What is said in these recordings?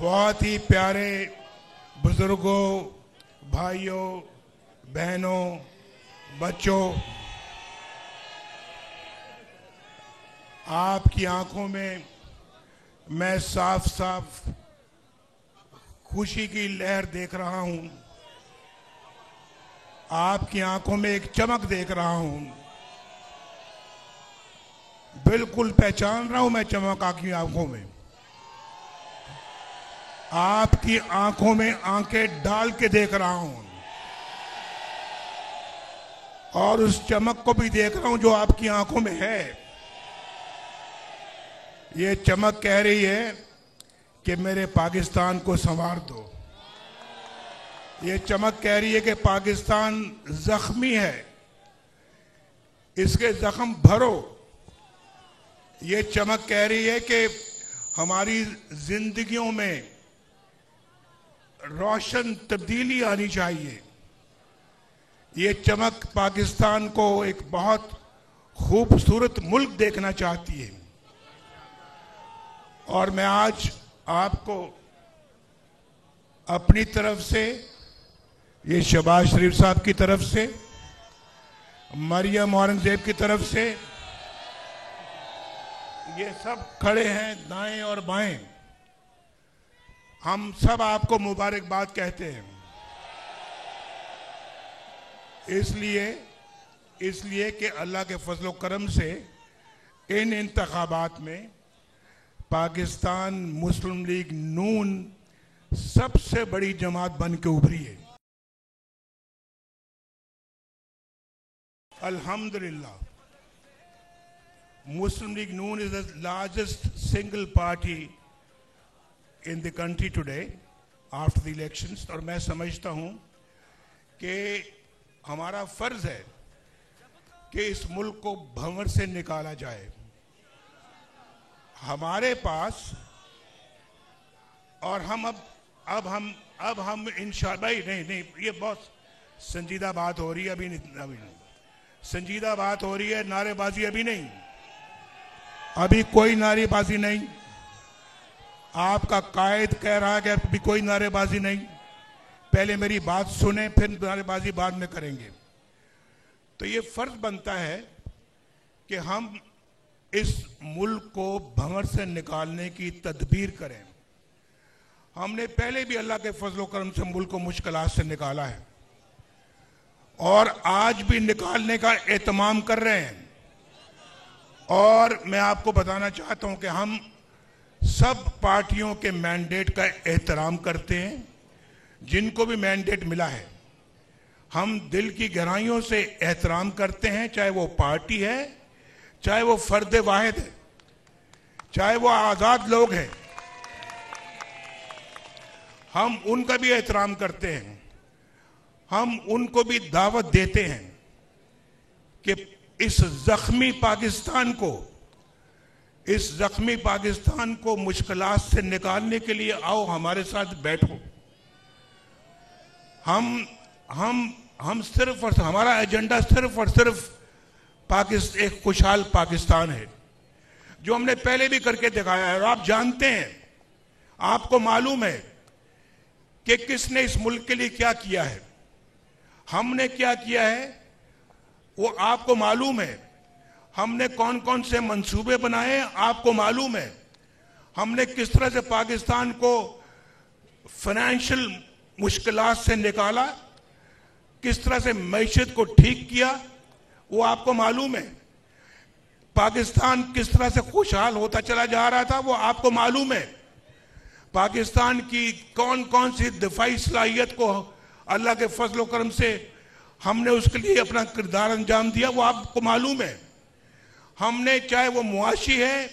बहुत ही प्यारे बुजुर्गों, भाइयों, बहनों, बच्चों, आपकी आंखों में मैं साफ साफ खुशी की लहर देख रहा हूं। आपकी आंखों में एक चमक देख रहा हूं। बिल्कुल पहचान रहा हूं मैं चमक आपकी आंखों में। आपकी आंखों में आंखें डाल के देख रहा हूं और उस चमक को भी देख रहा हूं जो आपकी आंखों में है। ये चमक कह रही है कि मेरे पाकिस्तान को संवार दो। ये चमक कह रही है कि पाकिस्तान जख्मी है, इसके जख्म भरो। ये चमक कह रही है कि हमारी जिंदगियों में रोशन तब्दीली आनी चाहिए। ये चमक पाकिस्तान को एक बहुत खूबसूरत मुल्क देखना चाहती है। और मैं आज आपको अपनी तरफ से, ये शहबाज शरीफ साहब की तरफ से, मरियम औरंगजेब की तरफ से, ये सब खड़े हैं दाएं और बाएं, हम सब आपको मुबारकबाद कहते हैं। इसलिए कि अल्लाह के फजल करम से इन इंतखाबात में पाकिस्तान मुस्लिम लीग नून सबसे बड़ी जमात बन के उभरी है। अल्हम्दुलिल्लाह, Muslim League Noon is the largest single party in the country today after the elections। और मैं समझता हूं कि हमारा फर्ज है कि इस मुल्क को भंवर से निकाला जाए। हमारे पास और हम अब हम इंशाअल्लाह नहीं, ये बहुत संजीदा बात हो रही है। अभी नहीं संजीदा बात हो रही है, नारेबाजी अभी नहीं, अभी कोई नारेबाजी नहीं। आपका कायद कह रहा है कि अभी कोई नारेबाजी नहीं। पहले मेरी बात सुने, फिर नारेबाजी बाद में करेंगे। तो ये फर्ज बनता है कि हम इस मुल्क को भंवर से निकालने की तदबीर करें। हमने पहले भी अल्लाह के फजल करम से मुल्क को मुश्किलात से निकाला है और आज भी निकालने का एहतमाम कर रहे हैं। और मैं आपको बताना चाहता हूं कि हम सब पार्टियों के मैंडेट का एहतराम करते हैं। जिनको भी मैंडेट मिला है हम दिल की गहराइयों से एहतराम करते हैं, चाहे वो पार्टी है, चाहे वो फर्द वाहिद है, चाहे वो आजाद लोग हैं, हम उनका भी एहतराम करते हैं। हम उनको भी दावत देते हैं कि इस जख्मी पाकिस्तान को मुश्किलात से निकालने के लिए आओ, हमारे साथ बैठो। हम सिर्फ और हमारा एजेंडा सिर्फ और सिर्फ एक खुशहाल पाकिस्तान है, जो हमने पहले भी करके दिखाया है। और आप जानते हैं, आपको मालूम है कि किसने इस मुल्क के लिए क्या किया है, हमने क्या किया है, वो आपको मालूम है। हमने कौन कौन से मंसूबे बनाए, आपको मालूम है। हमने किस तरह से पाकिस्तान को फाइनेंशियल मुश्किलात से निकाला, किस तरह से मईशत को ठीक किया, वो आपको मालूम है। पाकिस्तान किस तरह से खुशहाल होता चला जा रहा था, वो आपको मालूम है। पाकिस्तान की कौन कौन सी दिफाई सलाहियत को अल्लाह के फजल करम से हमने उसके लिए अपना किरदार अंजाम दिया, वो आपको मालूम है। हमने, चाहे वो मुआशी है,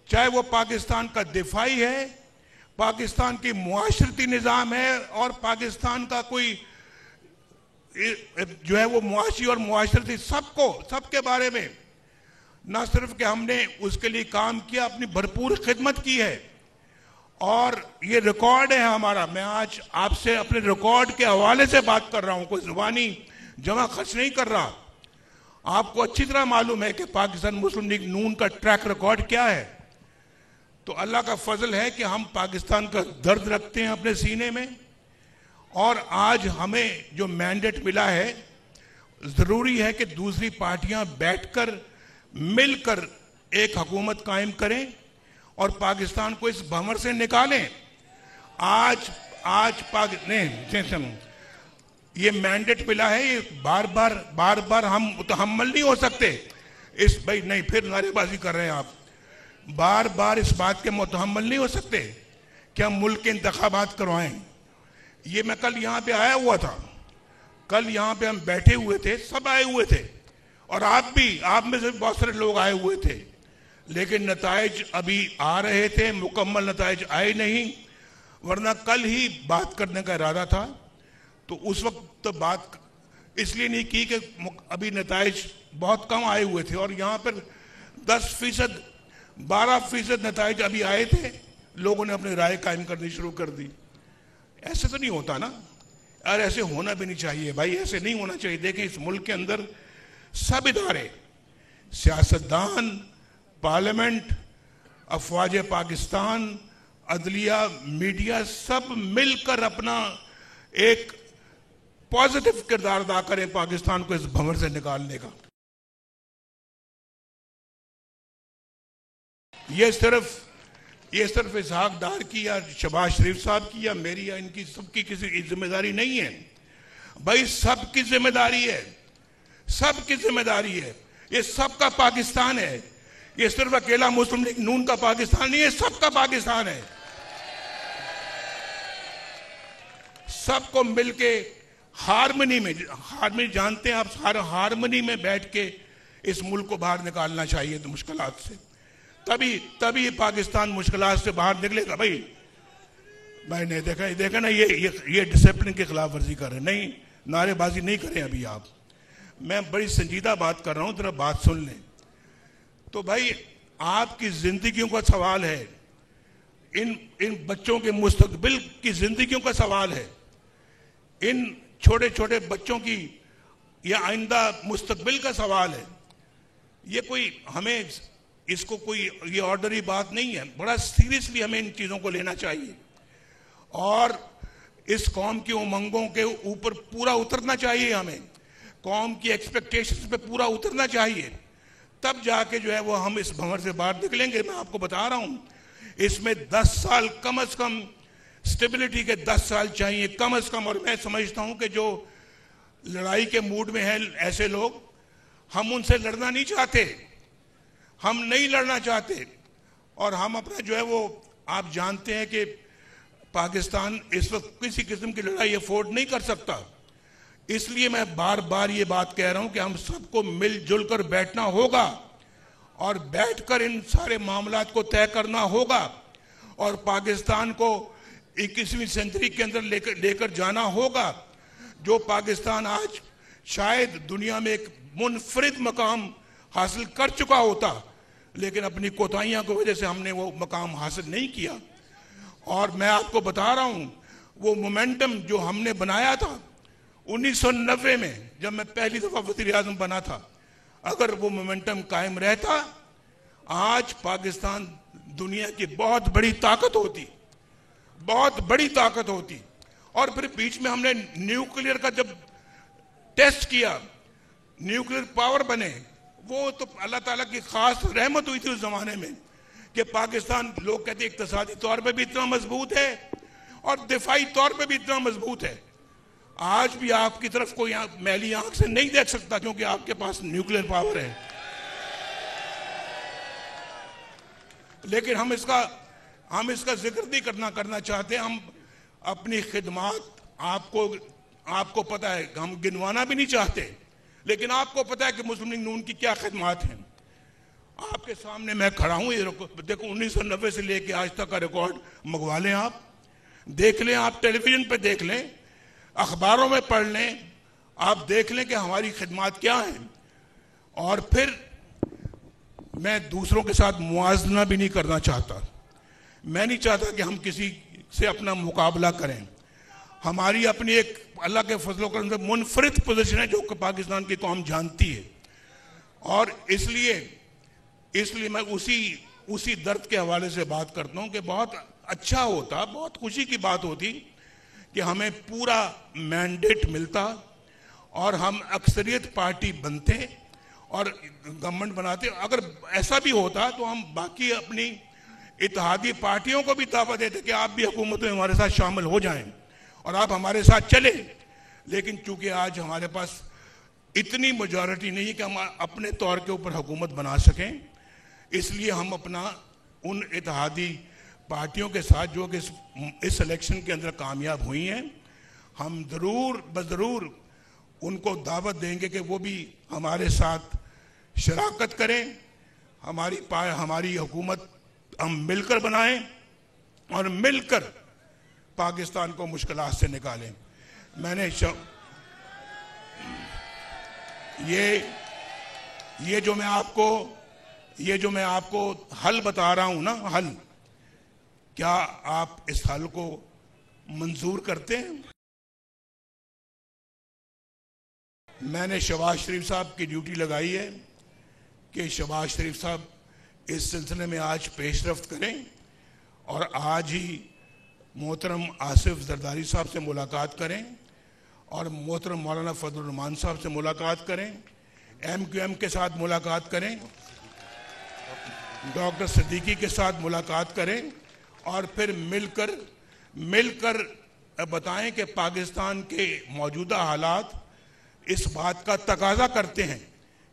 चाहे वो पाकिस्तान का दिफाई है, पाकिस्तान की मुआशरती निज़ाम है, और पाकिस्तान का कोई जो है वो मुआशी और मुआशरती, सबके बारे में न सिर्फ कि हमने उसके लिए काम किया, अपनी भरपूर खिदमत की है। और ये रिकॉर्ड है हमारा। मैं आज आपसे अपने रिकॉर्ड के हवाले से बात कर रहा हूं, कोई जुबानी जमा खर्च नहीं कर रहा। आपको अच्छी तरह मालूम है कि पाकिस्तान मुस्लिम लीग नून का ट्रैक रिकॉर्ड क्या है। तो अल्लाह का फजल है कि हम पाकिस्तान का दर्द रखते हैं अपने सीने में, और आज हमें जो मैंडेट मिला है, जरूरी है कि दूसरी पार्टियां बैठकर मिलकर एक हुकूमत कायम करें और पाकिस्तान को इस भंवर से निकालें। आज पाकिस्तान ये मैंडेट मिला है, ये बार बार हम मुतहम्मल नहीं हो सकते इस, भाई नहीं, फिर नारेबाजी कर रहे हैं आप, बार बार इस बात के मुतहम्मल नहीं हो सकते कि हम मुल्क के इंतखाबात करवाएं। ये मैं कल यहाँ पे आया हुआ था, कल यहाँ पे हम बैठे हुए थे, सब आए हुए थे, और आप में से बहुत सारे लोग आए हुए थे, लेकिन नताइज अभी आ रहे थे, मुकम्मल नताइज आए नहीं, वरना कल ही बात करने का इरादा था। तो उस वक्त तो बात इसलिए नहीं की कि अभी नताइज बहुत कम आए हुए थे, और यहाँ पर 10% 12% नताइज अभी आए थे, लोगों ने अपनी राय कायम करनी शुरू कर दी। ऐसे तो नहीं होता ना, और ऐसे होना भी नहीं चाहिए भाई, ऐसे नहीं होना चाहिए। देखें, इस मुल्क के अंदर सब इदारे, सियासतदान, पार्लियामेंट, अफवाज पाकिस्तान, अदलिया, मीडिया, सब मिलकर अपना एक पॉजिटिव किरदार अदा करें पाकिस्तान को इस भंवर से निकालने का। ये सिर्फ इसहाक डार की या शहबाज शरीफ साहब की या मेरी या इनकी सबकी किसी जिम्मेदारी नहीं है भाई, सबकी जिम्मेदारी है, सबकी जिम्मेदारी है। ये सबका पाकिस्तान है, ये सिर्फ अकेला मुस्लिम लीग नून का पाकिस्तान नहीं है, सबका पाकिस्तान है। सबको मिलके हारमनी में जानते हैं आप, हारमनी में बैठ के इस मुल्क को बाहर निकालना चाहिए तो मुश्किलात से, तभी पाकिस्तान मुश्किलात से बाहर निकलेगा। भाई नहीं देखा ना, ये डिसिप्लिन की खिलाफ वर्जी कर रहे हैं। नहीं, नारेबाजी नहीं करें अभी आप, मैं बड़ी संजीदा बात कर रहा हूं, जरा बात सुन लें। तो भाई आपकी जिंदगियों का सवाल है, इन बच्चों के मुस्तकबिल की जिंदगियों का सवाल है, इन छोटे छोटे बच्चों की या आइंदा मुस्तकबिल का सवाल है। ये कोई हमें इसको कोई ये ऑर्डनरी बात नहीं है, बड़ा सीरियसली हमें इन चीजों को लेना चाहिए और इस कौम की उमंगों के ऊपर पूरा उतरना चाहिए, हमें कौम की एक्सपेक्टेशंस पे पूरा उतरना चाहिए, तब जाके जो है वो हम इस भंवर से बाहर निकलेंगे। मैं आपको बता रहा हूं, इसमें 10 साल कम से कम, स्टेबिलिटी के 10 साल चाहिए कम से कम। और मैं समझता हूं कि जो लड़ाई के मूड में है ऐसे लोग, हम उनसे लड़ना नहीं चाहते, हम नहीं लड़ना चाहते, और हम अपना जो है वो, आप जानते हैं कि पाकिस्तान इस वक्त किसी किस्म की लड़ाई अफोर्ड नहीं कर सकता। इसलिए मैं बार बार ये बात कह रहा हूं कि हम सबको मिलजुल कर बैठना होगा और बैठकर इन सारे मामलात को तय करना होगा और पाकिस्तान को 21वीं सेंचुरी के अंदर लेकर जाना होगा। जो पाकिस्तान आज शायद दुनिया में एक मुनफरिद मकाम हासिल कर चुका होता, लेकिन अपनी कोताहियों की वजह से हमने वो मकाम हासिल नहीं किया। और मैं आपको बता रहा हूं, वो मोमेंटम जो हमने बनाया था 1990 में, जब मैं पहली दफा वज़ीर आज़म बना था, अगर वो मोमेंटम कायम रहता, आज पाकिस्तान दुनिया की बहुत बड़ी ताकत होती, बहुत बड़ी ताकत होती। और फिर बीच में हमने न्यूक्लियर का जब टेस्ट किया, न्यूक्लियर पावर बने, वो तो अल्लाह ताला की खास रहमत हुई थी उस जमाने में कि पाकिस्तान, लोग कहते इक्तिसादी तौर पे भी इतना मजबूत है और दिफाई तौर पे भी इतना मजबूत है। आज भी आपकी तरफ कोई मैली आंख से नहीं देख सकता क्योंकि आपके पास न्यूक्लियर पावर है। लेकिन हम इसका जिक्र नहीं करना चाहते। हम अपनी खिदमत, आपको पता है, हम गिनवाना भी नहीं चाहते, लेकिन आपको पता है कि मुस्लिम लीग नून की क्या खिदमत हैं। आपके सामने मैं खड़ा हूं, ये देखो 1990 से लेके आज तक का रिकॉर्ड मंगवा लें, आप देख लें, आप टेलीविजन पे देख लें, अखबारों में पढ़ लें, आप देख लें कि हमारी खिदमत क्या है। और फिर मैं दूसरों के साथ मुआवजा भी नहीं करना चाहता, मैं नहीं चाहता कि हम किसी से अपना मुकाबला करें। हमारी अपनी एक अल्लाह के फजलो करम से मुनफरिद पोजीशन है जो कि पाकिस्तान की कौम जानती है। और इसलिए मैं उसी दर्द के हवाले से बात करता हूं कि बहुत अच्छा होता, बहुत खुशी की बात होती कि हमें पूरा मैंडेट मिलता और हम अक्सरियत पार्टी बनते और गवर्नमेंट बनाते। अगर ऐसा भी होता तो हम बाकी अपनी इत्तेहादी पार्टियों को भी दावा देते कि आप भी हुकूमत में हमारे साथ शामिल हो जाएं और आप हमारे साथ चले। लेकिन चूंकि आज हमारे पास इतनी मेजॉरिटी नहीं है कि हम अपने तौर के ऊपर हुकूमत बना सकें, इसलिए हम अपना उन इत्तेहादी पार्टियों के साथ जो कि इस इलेक्शन के अंदर कामयाब हुई हैं, हम ज़रूर उनको दावत देंगे कि वो भी हमारे साथ शराकत करें, हमारी हुकूमत हम मिलकर बनाएं और मिलकर पाकिस्तान को मुश्किलात से निकालें। मैंने ये जो मैं आपको हल बता रहा हूं ना, हल, क्या आप इस हल को मंजूर करते हैं? मैंने शहबाज शरीफ साहब की ड्यूटी लगाई है कि शहबाज शरीफ साहब इस सिलसिले में आज पेशरफ्त करें और आज ही मोहतरम आसिफ जरदारी साहब से मुलाकात करें और मोहतरम मौलाना फजलुर रहमान साहब से मुलाकात करें, MQM के साथ मुलाकात करें, डॉक्टर सिद्दीकी के साथ मुलाकात करें और फिर मिलकर बताएं कि पाकिस्तान के मौजूदा हालात इस बात का तकाजा करते हैं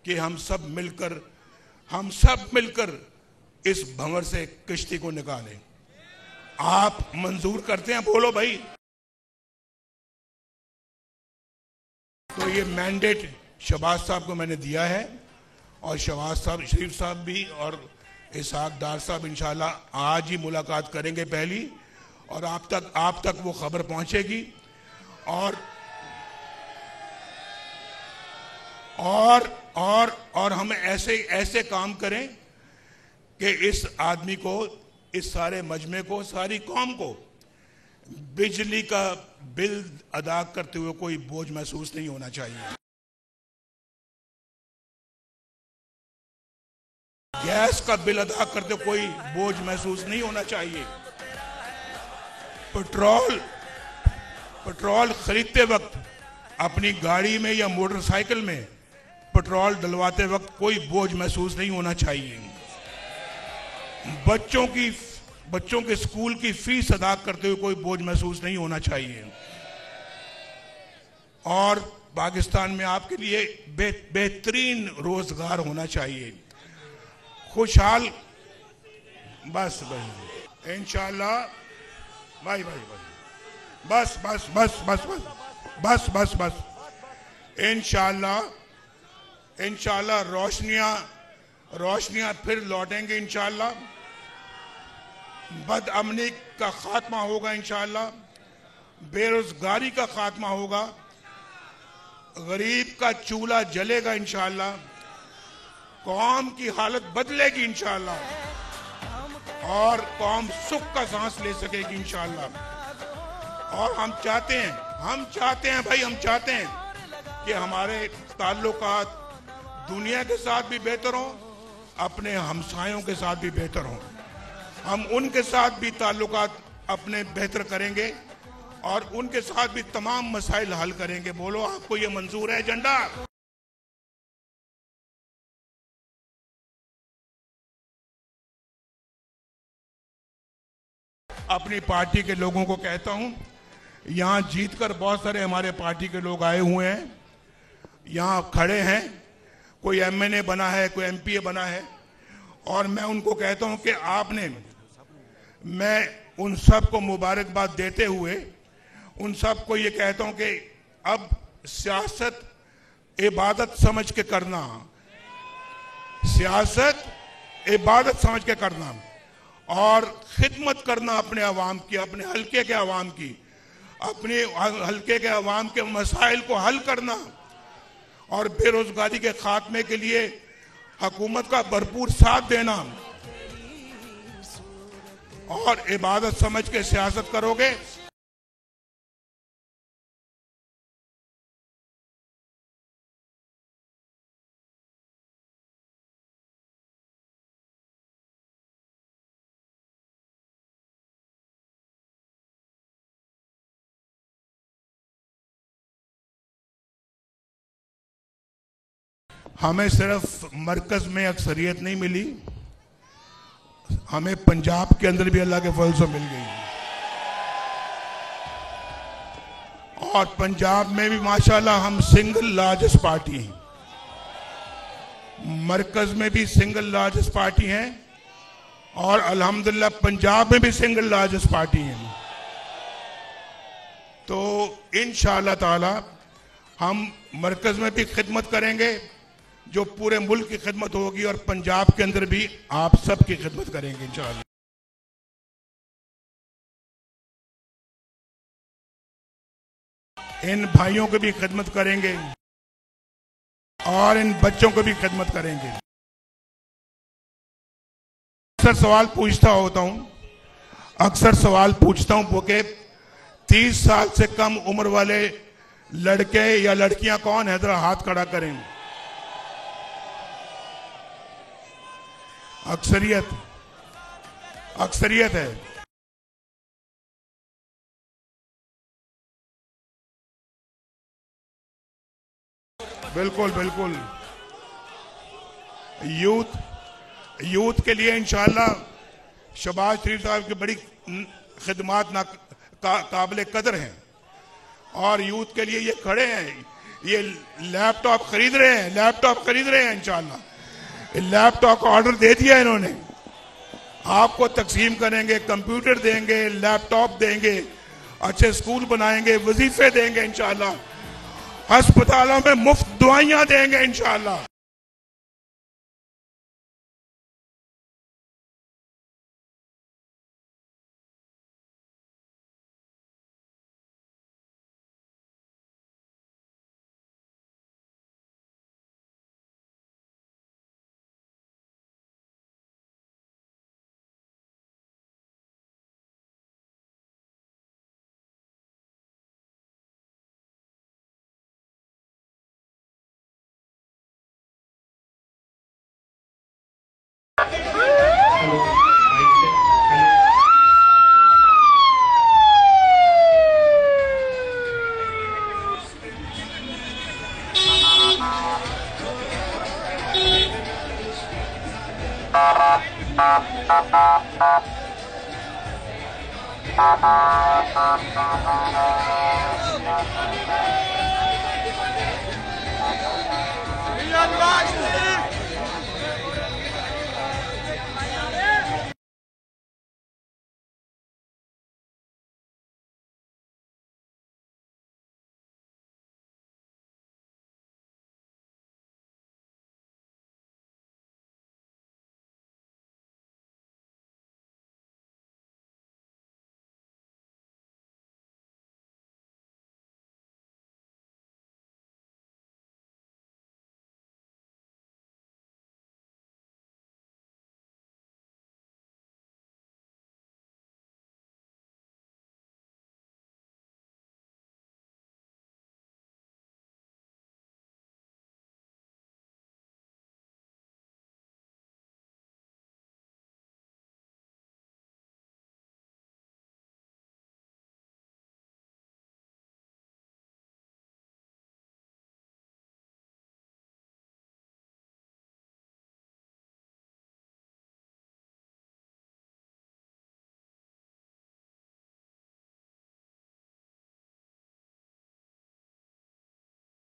कि हम सब मिलकर इस भंवर से किश्ती को निकालें। आप मंजूर करते हैं? बोलो भाई। तो ये मैंडेट शहबाज साहब को मैंने दिया है और शहबाज साहब, शरीफ साहब भी और इसहाक डार साहब इंशाल्लाह आज ही मुलाकात करेंगे पहली, और आप तक वो खबर पहुंचेगी। और हम ऐसे काम करें कि इस आदमी को, इस सारे मजमे को, सारी कौम को बिजली का बिल अदा करते हुए कोई बोझ महसूस नहीं होना चाहिए, गैस का बिल अदा करते कोई बोझ महसूस नहीं होना चाहिए, पेट्रोल खरीदते वक्त अपनी गाड़ी में या मोटरसाइकिल में पेट्रोल डलवाते वक्त कोई बोझ महसूस नहीं होना चाहिए, बच्चों के स्कूल की फीस अदा करते हुए कोई बोझ महसूस नहीं होना चाहिए, और पाकिस्तान में आपके लिए बेहतरीन रोजगार होना चाहिए, खुशहाल। बस भाई इंशाल्लाह, भाई बस इंशाल्लाह रोशनियां फिर लौटेंगे इंशाल्लाह, बदअमनी का खात्मा होगा इंशाल्लाह, बेरोजगारी का खात्मा होगा, गरीब का चूल्हा जलेगा इंशाल्लाह, कौम की हालत बदलेगी इंशाल्लाह और कौम सुख का सांस ले सकेगी इंशाल्लाह। और हम चाहते हैं कि हमारे ताल्लुकात दुनिया के साथ भी बेहतर हों, अपने हमसायों के साथ भी बेहतर हों। हम उनके साथ भी ताल्लुकात अपने बेहतर करेंगे और उनके साथ भी तमाम मसाइल हल करेंगे। बोलो, आपको ये मंजूर है एजेंडा? अपनी पार्टी के लोगों को कहता हूं, यहां जीतकर बहुत सारे हमारे पार्टी के लोग आए हुए हैं, यहां खड़े हैं, कोई MNA बना है, कोई MPA बना है, और मैं उनको कहता हूं कि मैं उन सब को मुबारकबाद देते हुए उन सब को ये कहता हूं कि अब सियासत इबादत समझ के करना, सियासत इबादत समझ के करना और खिदमत करना अपने अवाम की, अपने हल्के के अवाम की, अपने हल्के के अवाम के मसाइल को हल करना और बेरोजगारी के खात्मे के लिए हुकूमत का भरपूर साथ देना, और इबादत समझ के सियासत करोगे हमें सिर्फ मरकज में अक्सरियत नहीं मिली, हमें पंजाब के अंदर भी अल्लाह के फजल से मिल गई। और पंजाब में भी माशाल्लाह हम सिंगल लार्जेस्ट पार्टी हैं, मरकज में भी सिंगल लार्जेस्ट पार्टी हैं और अल्हम्दुलिल्लाह पंजाब में भी सिंगल लार्जेस्ट पार्टी हैं। तो इंशाअल्लाह ताला हम मरकज में भी खिदमत करेंगे जो पूरे मुल्क की खिदमत होगी, और पंजाब के अंदर भी आप सब की खिदमत करेंगे इंशाअल्लाह। इन भाइयों की भी खिदमत करेंगे और इन बच्चों को भी खिदमत करेंगे। अक्सर सवाल पूछता होता हूं, अक्सर सवाल पूछता हूं वो कि 30 साल से कम उम्र वाले लड़के या लड़कियां कौन है, जरा हाथ खड़ा करें। अक्सरियत अक्सरियत है। बिल्कुल बिल्कुल। यूथ के लिए इंशाअल्लाह शहबाज शरीफ साहब की बड़ी खिदमात काबिल कदर हैं, और यूथ के लिए ये खड़े हैं, ये लैपटॉप खरीद रहे हैं इंशाअल्लाह। लैपटॉप का ऑर्डर दे दिया इन्होंने, आपको तकसीम करेंगे, कंप्यूटर देंगे, लैपटॉप देंगे, अच्छे स्कूल बनाएंगे, वजीफे देंगे इंशाअल्लाह, अस्पतालों में मुफ्त दवाइयां देंगे इंशाअल्लाह। Riyad Mahrez!